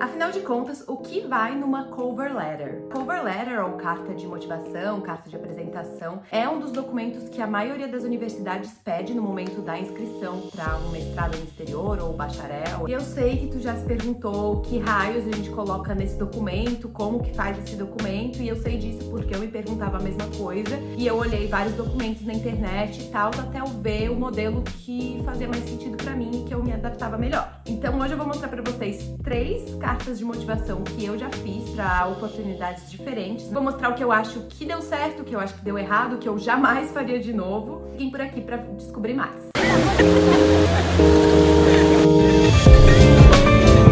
Afinal de contas, o que vai numa cover letter? Cover letter, ou carta de motivação, carta de apresentação, é um dos documentos que a maioria das universidades pede no momento da inscrição para um mestrado no exterior ou bacharel. E eu sei que tu já se perguntou que raios a gente coloca nesse documento, como que faz esse documento, e eu sei disso porque eu me perguntava a mesma coisa, e eu olhei vários documentos na internet e tal, até eu ver o modelo que fazia mais sentido para mim e que eu me adaptava melhor. Então hoje eu vou mostrar para vocês 3 cartas de motivação que eu já fiz para oportunidades diferentes. Vou mostrar o que eu acho que deu certo, o que eu acho que deu errado, o que eu jamais faria de novo. Fiquem por aqui para descobrir mais.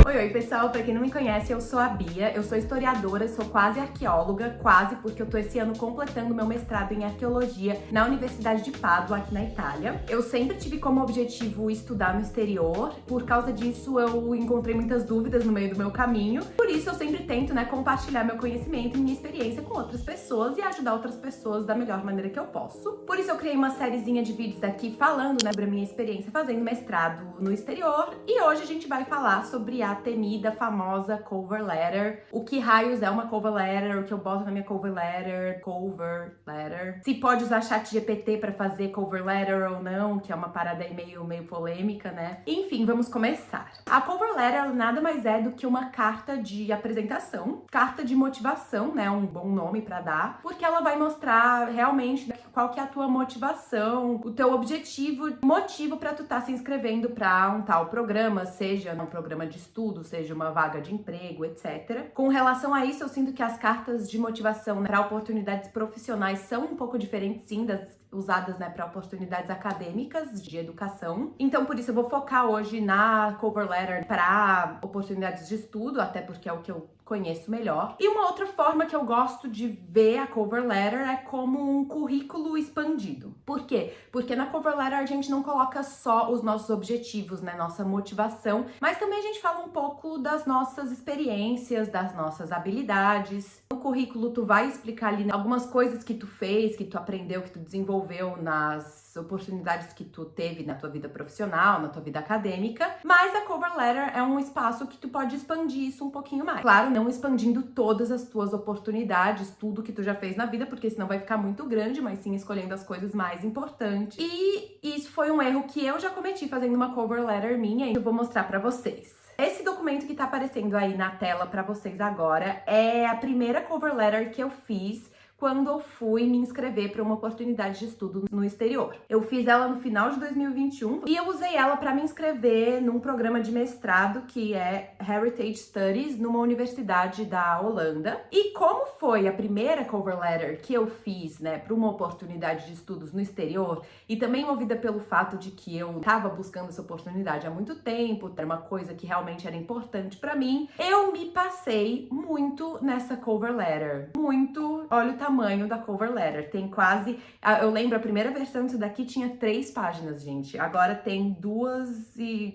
Oi pessoal, pra quem não me conhece, eu sou a Bia, eu sou historiadora, sou quase arqueóloga, quase, porque eu tô esse ano completando meu mestrado em arqueologia na Universidade de Pádua, aqui na Itália. Eu sempre tive como objetivo estudar no exterior, por causa disso eu encontrei muitas dúvidas no meio do meu caminho, por isso eu sempre tento, compartilhar meu conhecimento e minha experiência com outras pessoas e ajudar outras pessoas da melhor maneira que eu posso. Por isso eu criei uma sériezinha de vídeos aqui falando, sobre a minha experiência fazendo mestrado no exterior, e hoje a gente vai falar sobre a temida, famosa cover letter. O que raios é uma cover letter? O que eu boto na minha cover letter? Cover letter. Se pode usar chat GPT pra fazer cover letter ou não, que é uma parada aí meio polêmica, né? Enfim, vamos começar. A cover letter nada mais é do que uma carta de apresentação, carta de motivação, né? Um bom nome pra dar, porque ela vai mostrar realmente qual que é a tua motivação, o teu objetivo, motivo pra tu tá se inscrevendo pra um tal programa, seja um programa de estudo, seja uma vaga de emprego, etc. Com relação a isso, eu sinto que as cartas de motivação para oportunidades profissionais são um pouco diferentes, sim, das usadas para oportunidades acadêmicas de educação. Então, por isso, eu vou focar hoje na cover letter para oportunidades de estudo, até porque é o que eu conheço melhor. E uma outra forma que eu gosto de ver a cover letter é como um currículo expandido. Por quê? Porque na cover letter a gente não coloca só os nossos objetivos, nossa motivação, mas também a gente fala um pouco das nossas experiências, das nossas habilidades. No currículo tu vai explicar ali algumas coisas que tu fez, que tu aprendeu, que tu desenvolveu nas oportunidades que tu teve na tua vida profissional, na tua vida acadêmica, mas a cover letter é um espaço que tu pode expandir isso um pouquinho mais. Claro, não expandindo todas as tuas oportunidades, tudo que tu já fez na vida, porque senão vai ficar muito grande, mas sim escolhendo as coisas mais importantes. E isso foi um erro que eu já cometi fazendo uma cover letter minha e eu vou mostrar pra vocês. Esse documento que tá aparecendo aí na tela pra vocês agora é a primeira cover letter que eu fiz quando eu fui me inscrever para uma oportunidade de estudo no exterior. Eu fiz ela no final de 2021 e eu usei ela para me inscrever num programa de mestrado que é Heritage Studies numa universidade da Holanda. E como foi a primeira cover letter que eu fiz, para uma oportunidade de estudos no exterior, e também movida pelo fato de que eu estava buscando essa oportunidade há muito tempo, era uma coisa que realmente era importante para mim, eu me passei muito nessa cover letter. Muito. Olha o tamanho da cover letter, tem quase, eu lembro a primeira versão disso daqui tinha 3 páginas, gente, agora tem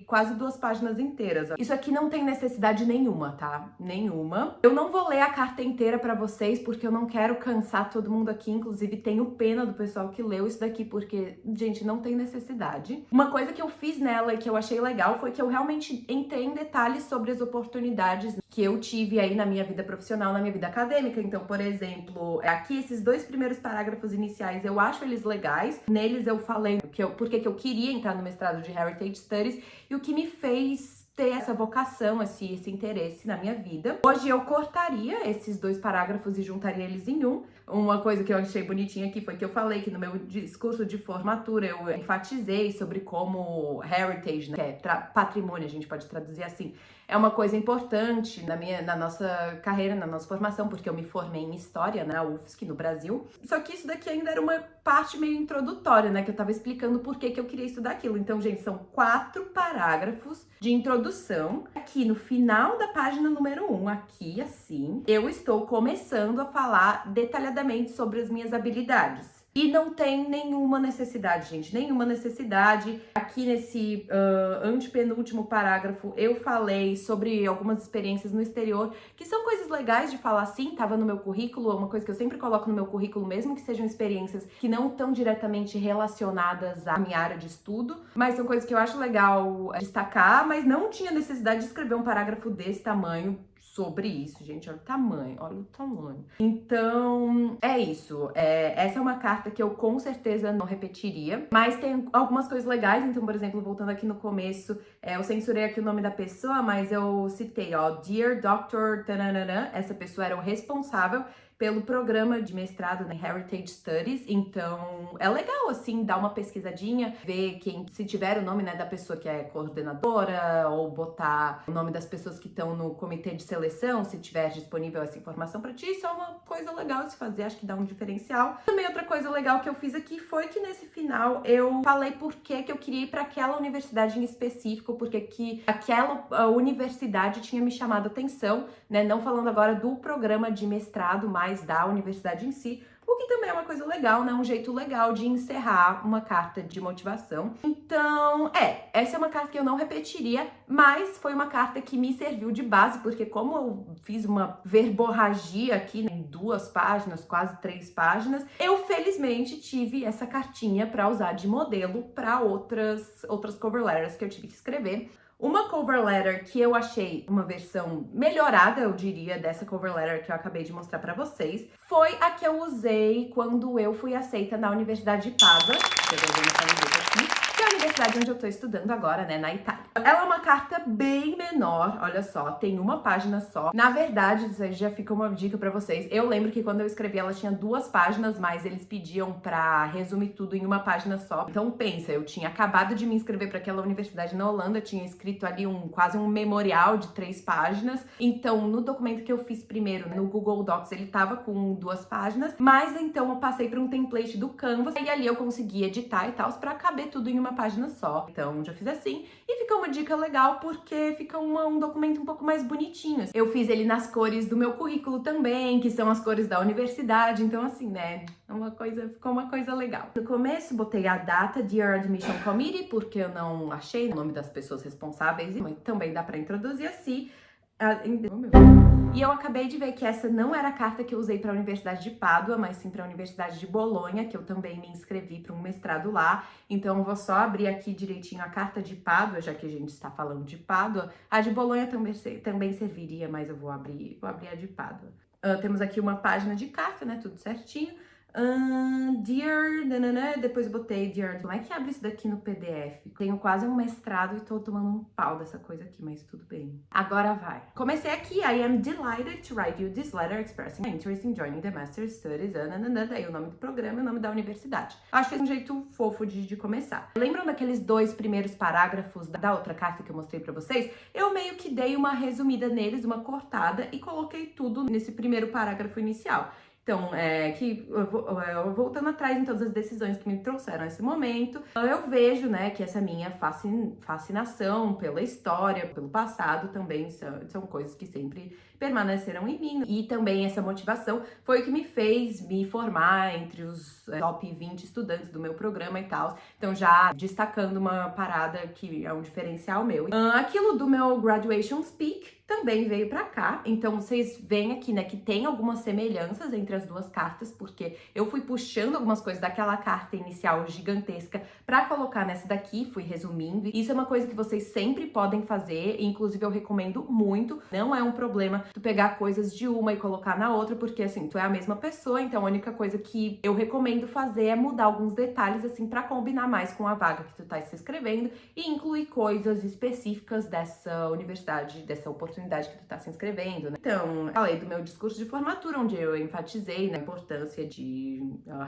quase 2 páginas inteiras. Isso aqui não tem necessidade nenhuma, tá? Nenhuma. Eu não vou ler a carta inteira pra vocês, porque eu não quero cansar todo mundo aqui, inclusive tenho pena do pessoal que leu isso daqui, porque, gente, não tem necessidade. Uma coisa que eu fiz nela e que eu achei legal foi que eu realmente entrei em detalhes sobre as oportunidades que eu tive aí na minha vida profissional, na minha vida acadêmica. Então, por exemplo, aqui esses 2 primeiros parágrafos iniciais, eu acho eles legais. Neles eu falei porque que eu queria entrar no mestrado de Heritage Studies e o que me fez ter essa vocação, esse interesse na minha vida. Hoje eu cortaria esses 2 parágrafos e juntaria eles em um. Uma coisa que eu achei bonitinha aqui foi que eu falei que no meu discurso de formatura eu enfatizei sobre como heritage, que é patrimônio, a gente pode traduzir assim, é uma coisa importante na nossa carreira, na nossa formação, porque eu me formei em História na UFSC, no Brasil. Só que isso daqui ainda era uma parte meio introdutória, que eu tava explicando por que eu queria estudar aquilo. Então, gente, são 4 parágrafos de introdução. Aqui no final da página número 1, aqui assim, eu estou começando a falar detalhadamente sobre as minhas habilidades. E não tem nenhuma necessidade, gente, nenhuma necessidade. Aqui nesse antepenúltimo parágrafo eu falei sobre algumas experiências no exterior, que são coisas legais de falar, sim, tava no meu currículo, é uma coisa que eu sempre coloco no meu currículo, mesmo que sejam experiências que não estão diretamente relacionadas à minha área de estudo, mas são coisas que eu acho legal destacar, mas não tinha necessidade de escrever um parágrafo desse tamanho sobre isso, gente. Olha o tamanho, olha o tamanho. Então, é isso. Essa é uma carta que eu com certeza não repetiria, mas tem algumas coisas legais. Então, por exemplo, voltando aqui no começo, eu censurei aqui o nome da pessoa, mas eu citei, ó, Dear Dr. Tananana, essa pessoa era o responsável pelo programa de mestrado na Heritage Studies, então é legal, assim, dar uma pesquisadinha, ver se tiver o nome, né, da pessoa que é coordenadora, ou botar o nome das pessoas que estão no comitê de seleção, se tiver disponível essa informação para ti, isso é uma coisa legal de se fazer, acho que dá um diferencial. Também outra coisa legal que eu fiz aqui foi que nesse final eu falei por que eu queria ir para aquela universidade em específico, porque que aquela universidade tinha me chamado a atenção, né, não falando agora do programa de mestrado, mas da universidade em si, o que também é uma coisa legal, né? Um jeito legal de encerrar uma carta de motivação. Então, essa é uma carta que eu não repetiria, mas foi uma carta que me serviu de base, porque como eu fiz uma verborragia aqui, né, em 2 páginas, quase 3 páginas, eu felizmente tive essa cartinha para usar de modelo para outras cover letters que eu tive que escrever. Uma cover letter que eu achei uma versão melhorada, eu diria, dessa cover letter que eu acabei de mostrar pra vocês, foi a que eu usei quando eu fui aceita na Universidade de Padua, que eu vou ver na camiseta aqui, que é a universidade onde eu tô estudando agora, né, na Itália. Ela é uma carta bem menor, olha só, tem uma página só. Na verdade, isso aí já fica uma dica pra vocês. Eu lembro que quando eu escrevi ela tinha 2 páginas, mas eles pediam pra resumir tudo em uma página só. Então pensa, eu tinha acabado de me inscrever pra aquela universidade na Holanda, tinha escrito ali quase um memorial de 3 páginas. Então no documento que eu fiz primeiro no Google Docs ele tava com 2 páginas, mas então eu passei pra um template do Canvas e ali eu consegui editar e tal pra caber tudo em uma página só. Então já fiz assim e fica uma dica legal porque fica um documento um pouco mais bonitinho. Eu fiz ele nas cores do meu currículo também, que são as cores da universidade, então assim, né, ficou uma coisa legal. No começo botei a data Dear Admission Committee, porque eu não achei o nome das pessoas responsáveis, mas também dá pra introduzir assim. E eu acabei de ver que essa não era a carta que eu usei para a Universidade de Pádua, mas sim para a Universidade de Bolonha, que eu também me inscrevi para um mestrado lá. Então eu vou só abrir aqui direitinho a carta de Pádua, já que a gente está falando de Pádua. A de Bolonha também serviria, mas eu vou abrir a de Pádua. Temos aqui uma página de carta, né? Tudo certinho. Dear, nanana, depois botei Dear. Como é que abre isso daqui no PDF? Tenho quase um mestrado e tô tomando um pau dessa coisa aqui, mas tudo bem. Agora vai. Comecei aqui. I am delighted to write you this letter expressing my interest in joining the Master's Studies. Nanana, daí o nome do programa e o nome da universidade. Acho que é um jeito fofo de começar. Lembram daqueles 2 primeiros parágrafos da outra carta que eu mostrei pra vocês? Eu meio que dei uma resumida neles, uma cortada e coloquei tudo nesse primeiro parágrafo inicial. Então, voltando atrás em todas as decisões que me trouxeram a esse momento, eu vejo, né, que essa minha fascinação pela história, pelo passado, também são coisas que sempre permaneceram em mim. E também essa motivação foi o que me fez me formar entre os top 20 estudantes do meu programa e tal. Então, já destacando uma parada que é um diferencial meu. Aquilo do meu graduation speak também veio pra cá, então vocês veem aqui, né, que tem algumas semelhanças entre as 2 cartas, porque eu fui puxando algumas coisas daquela carta inicial gigantesca pra colocar nessa daqui, fui resumindo. Isso é uma coisa que vocês sempre podem fazer, inclusive eu recomendo muito, não é um problema tu pegar coisas de uma e colocar na outra, porque assim, tu é a mesma pessoa, então a única coisa que eu recomendo fazer é mudar alguns detalhes, assim, pra combinar mais com a vaga que tu tá se inscrevendo e incluir coisas específicas dessa universidade, dessa oportunidade que tu tá se inscrevendo, né? Então, falei do meu discurso de formatura, onde eu enfatizei na importância de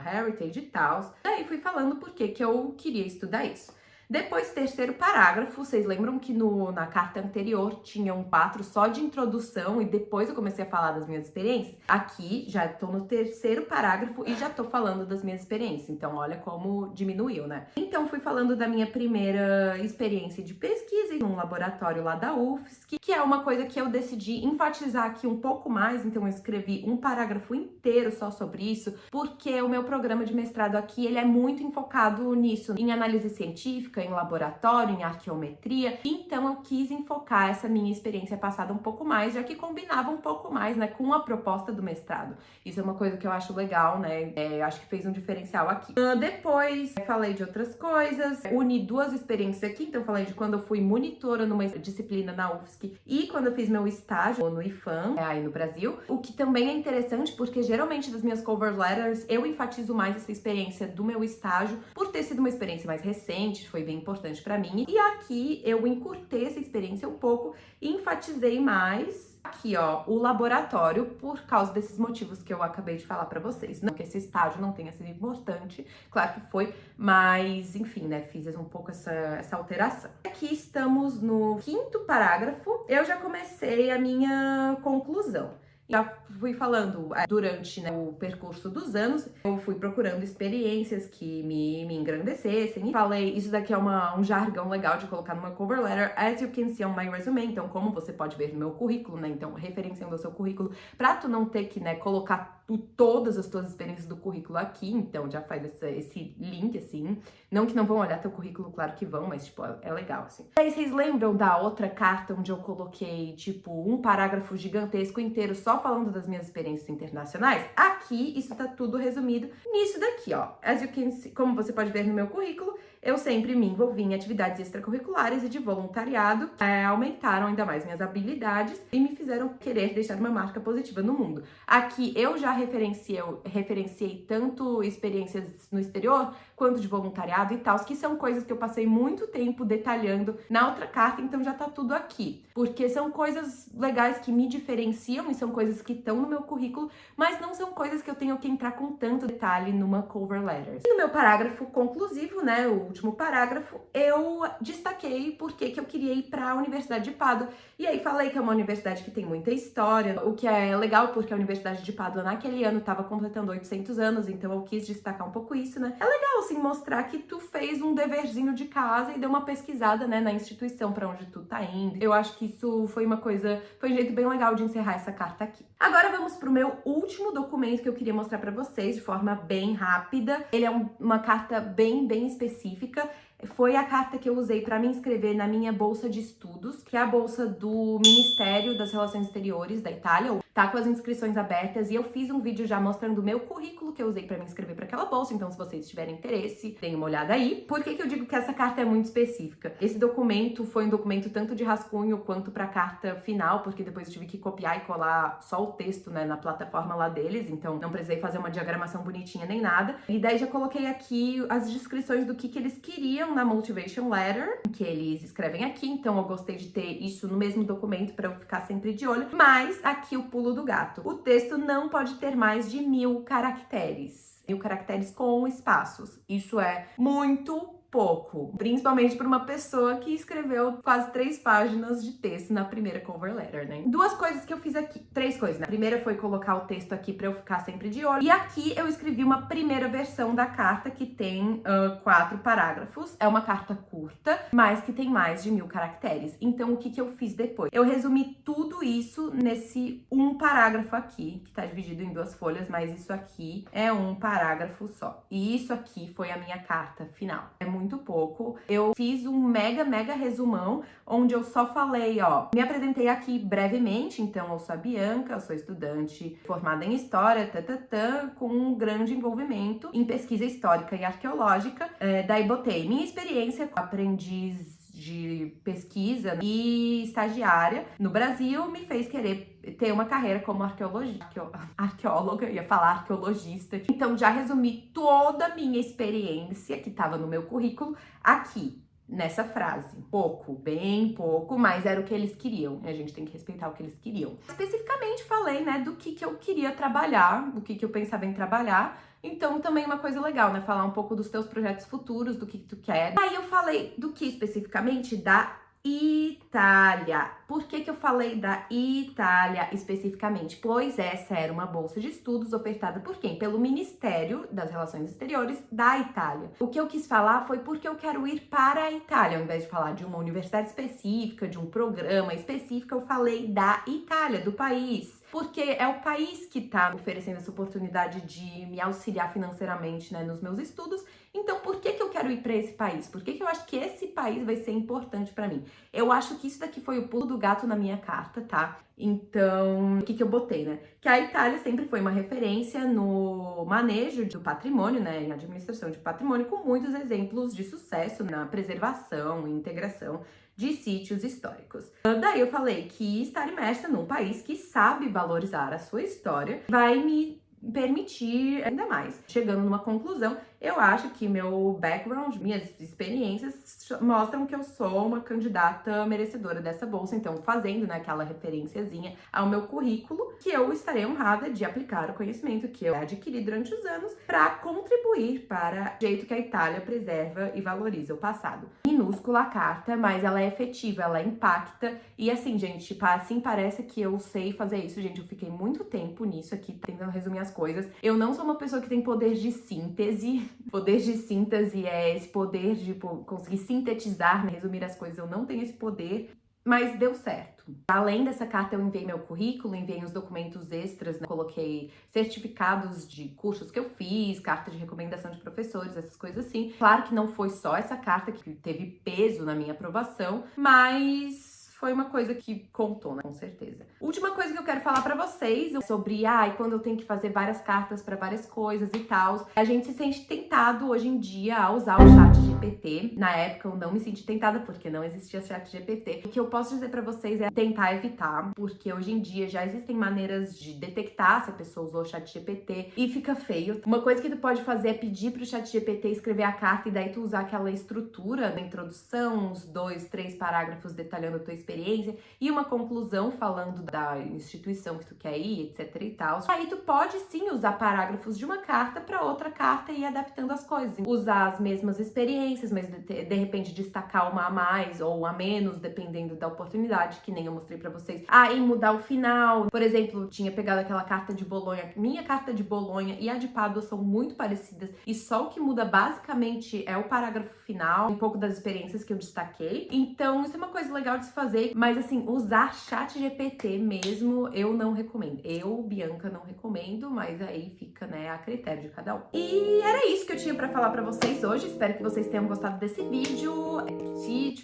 heritage e tal. Daí fui falando por que eu queria estudar isso. Depois, terceiro parágrafo, vocês lembram que na carta anterior tinha um 4 só de introdução e depois eu comecei a falar das minhas experiências? Aqui já tô no terceiro parágrafo e já tô falando das minhas experiências, então olha como diminuiu, né? Então fui falando da minha primeira experiência de pesquisa em um laboratório lá da UFSC, que é uma coisa que eu decidi enfatizar aqui um pouco mais, então eu escrevi um parágrafo inteiro só sobre isso, porque o meu programa de mestrado aqui, ele é muito enfocado nisso, em análise científica, em laboratório, em arqueometria, então eu quis enfocar essa minha experiência passada um pouco mais, já que combinava um pouco mais, né, com a proposta do mestrado. Isso é uma coisa que eu acho legal, né, acho que fez um diferencial aqui. Depois, falei de outras coisas, uni duas experiências aqui, então falei de quando eu fui monitora numa disciplina na UFSC e quando eu fiz meu estágio no IFAM, aí no Brasil, o que também é interessante porque geralmente das minhas cover letters eu enfatizo mais essa experiência do meu estágio por ter sido uma experiência mais recente, foi bem importante pra mim. E aqui eu encurtei essa experiência um pouco e enfatizei mais aqui, ó, o laboratório por causa desses motivos que eu acabei de falar pra vocês. Não que esse estágio não tenha sido importante, claro que foi, mas enfim, né, fiz um pouco essa alteração. Aqui estamos no quinto parágrafo, eu já comecei a minha conclusão. Já fui falando durante, né, o percurso dos anos, eu fui procurando experiências que me engrandecessem. E falei, isso daqui é um jargão legal de colocar numa cover letter, as you can see on my resume, então como você pode ver no meu currículo, né, então referenciando o seu currículo, pra tu não ter que, né, colocar todas as tuas experiências do currículo aqui, então já faz esse link, assim. Não que não vão olhar teu currículo, claro que vão, mas, tipo, é legal, assim. E aí, vocês lembram da outra carta onde eu coloquei, tipo, um parágrafo gigantesco inteiro só falando das minhas experiências internacionais? Aqui, isso tá tudo resumido nisso daqui, ó. As you can see, como você pode ver no meu currículo, eu sempre me envolvi em atividades extracurriculares e de voluntariado, aumentaram ainda mais minhas habilidades e me fizeram querer deixar uma marca positiva no mundo. Aqui eu já referenciei tanto experiências no exterior quanto de voluntariado e tal, que são coisas que eu passei muito tempo detalhando na outra carta, então já tá tudo aqui. Porque são coisas legais que me diferenciam e são coisas que estão no meu currículo, mas não são coisas que eu tenho que entrar com tanto detalhe numa cover letter. E no meu parágrafo conclusivo, né, o último parágrafo, eu destaquei por que eu queria ir para a Universidade de Pádua. E aí falei que é uma universidade que tem muita história, o que é legal porque a Universidade de Pádua naquele ano estava completando 800 anos, então eu quis destacar um pouco isso, né? É legal, assim, mostrar que tu fez um deverzinho de casa e deu uma pesquisada, né, na instituição para onde tu tá indo. Eu acho que isso foi um jeito bem legal de encerrar essa carta aqui. Agora vamos pro meu último documento que eu queria mostrar para vocês de forma bem rápida. Ele é uma carta bem específica. Foi a carta que eu usei para me inscrever na minha bolsa de estudos, que é a bolsa do Ministério das Relações Exteriores da Itália. Tá com as inscrições abertas e eu fiz um vídeo já mostrando o meu currículo que eu usei para me inscrever para aquela bolsa, então se vocês tiverem interesse, deem uma olhada aí. Por que eu digo que essa carta é muito específica? Esse documento foi um documento tanto de rascunho quanto para a carta final, porque depois eu tive que copiar e colar só o texto, né, na plataforma lá deles, então não precisei fazer uma diagramação bonitinha nem nada. E daí já coloquei aqui as descrições do que eles queriam na Motivation Letter, que eles escrevem aqui, então eu gostei de ter isso no mesmo documento para eu ficar sempre de olho, mas aqui o pulo do gato. O texto não pode ter mais de 1000 caracteres. 1000 caracteres com espaços. Isso é muito pouco, principalmente para uma pessoa que escreveu quase 3 páginas de texto na primeira cover letter, né? Duas coisas que eu fiz aqui, 3 coisas, né? A primeira foi colocar o texto aqui para eu ficar sempre de olho, e aqui eu escrevi uma primeira versão da carta que tem 4 parágrafos, é uma carta curta, mas que tem mais de 1000 caracteres. Então o que eu fiz depois? Eu resumi tudo isso nesse um parágrafo aqui, que tá dividido em 2 folhas, mas isso aqui é um parágrafo só. E isso aqui foi a minha carta final. É muito pouco. Eu fiz um mega resumão, onde eu só falei, ó, me apresentei aqui brevemente, então eu sou a Bianca, eu sou estudante formada em História, com um grande envolvimento em pesquisa histórica e arqueológica. Daí botei minha experiência como aprendiz de pesquisa e estagiária no Brasil me fez querer ter uma carreira como arqueóloga, ia falar arqueologista. Então já resumi toda a minha experiência que estava no meu currículo aqui, nessa frase. Pouco, bem pouco, mas era o que eles queriam. A gente tem que respeitar o que eles queriam. Especificamente falei, né, do que eu queria trabalhar, do que eu pensava em trabalhar. Então também é uma coisa legal, né? Falar um pouco dos teus projetos futuros, do que tu quer. Aí eu falei do que especificamente? Da Itália. Por que eu falei da Itália especificamente? Pois essa era uma bolsa de estudos ofertada por quem? Pelo Ministério das Relações Exteriores da Itália. O que eu quis falar foi porque eu quero ir para a Itália. Ao invés de falar de uma universidade específica, de um programa específico, eu falei da Itália, do país. Porque é o país que está oferecendo essa oportunidade de me auxiliar financeiramente, né, nos meus estudos. Então, por que eu quero ir para esse país? Por que eu acho que esse país vai ser importante para mim? Eu acho que isso daqui foi o pulo do gato na minha carta, tá? Então, o que eu botei, né? Que a Itália sempre foi uma referência no manejo do patrimônio, né? Em administração de patrimônio, com muitos exemplos de sucesso na preservação e integração de sítios históricos. Daí eu falei que estar imersa num país que sabe valorizar a sua história vai me permitir ainda mais. Chegando numa conclusão, eu acho que meu background, minhas experiências mostram que eu sou uma candidata merecedora dessa bolsa, então fazendo, né, aquela referenciazinha ao meu currículo, que eu estarei honrada de aplicar o conhecimento que eu adquiri durante os anos para contribuir para o jeito que a Itália preserva e valoriza o passado. Minúscula a carta, mas ela é efetiva, ela impacta e assim, gente, tipo, assim parece que eu sei fazer isso, gente, eu fiquei muito tempo nisso aqui, tentando resumir as coisas. Eu não sou uma pessoa que tem poder de síntese. Poder de síntese é esse poder de conseguir sintetizar, né, resumir as coisas. Eu não tenho esse poder, mas deu certo. Além dessa carta, eu enviei meu currículo, enviei os documentos extras, né? Coloquei certificados de cursos que eu fiz, carta de recomendação de professores, essas coisas assim. Claro que não foi só essa carta que teve peso na minha aprovação, mas foi uma coisa que contou, né? Com certeza. Última coisa que eu quero falar pra vocês sobre, quando eu tenho que fazer várias cartas pra várias coisas e tal. A gente se sente tentado hoje em dia a usar o chat GPT. Na época eu não me senti tentada porque não existia chat GPT. O que eu posso dizer pra vocês é tentar evitar, porque hoje em dia já existem maneiras de detectar se a pessoa usou o chat GPT e fica feio. Uma coisa que tu pode fazer é pedir pro chat GPT escrever a carta e daí tu usar aquela estrutura da introdução, uns 2, 3 parágrafos detalhando a tua experiência e uma conclusão falando da instituição que tu quer ir, etc e tal. Aí tu pode sim usar parágrafos de uma carta para outra carta e ir adaptando as coisas. Usar as mesmas experiências, mas de repente destacar uma a mais ou a menos, dependendo da oportunidade, que nem eu mostrei para vocês. Aí mudar o final. Por exemplo, tinha pegado aquela carta de Bolonha. Minha carta de Bolonha e a de Pádua são muito parecidas e só o que muda basicamente é o parágrafo final, um pouco das experiências que eu destaquei. Então, isso é uma coisa legal de se fazer. Mas assim, usar chat GPT mesmo, eu não recomendo. Eu, Bianca, não recomendo, mas aí fica, né, a critério de cada um. E era isso que eu tinha pra falar pra vocês hoje. Espero que vocês tenham gostado desse vídeo. Se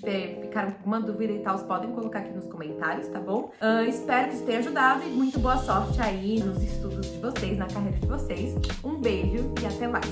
ficaram com alguma dúvida e tal, podem colocar aqui nos comentários, tá bom? Espero que isso tenha ajudado e muito boa sorte aí nos estudos de vocês, na carreira de vocês. Um beijo e até mais!